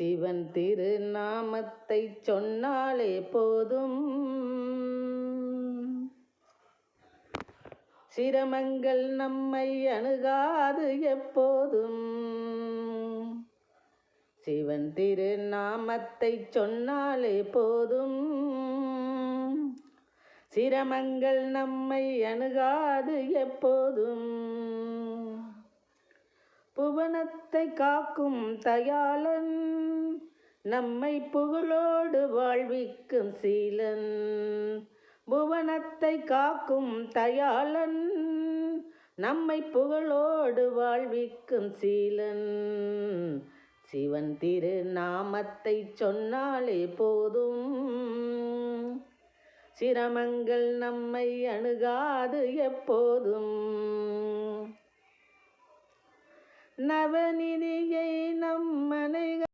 சிவன் திருநாமத்தை சொன்னாலே போதும், சிரமங்கள் நம்மை அணுகாது எப்போதும். சிவன் திருநாமத்தை சொன்னாலே போதும், சிரமங்கள் நம்மை அணுகாது எப்போதும். புவனத்தை காக்கும் தயாளன், நம்மை புகழோடு வாழ்விக்கும் சீலன். புவனத்தை காக்கும் தயாளன், நம்மை புகழோடு வாழ்விக்கும் சீலன். சிவன் திருநாமத்தை சொன்னாலே போதும், சிரமங்கள் நம்மை அணுகாது எப்போதும். நவநிதியை நம் மனைகள்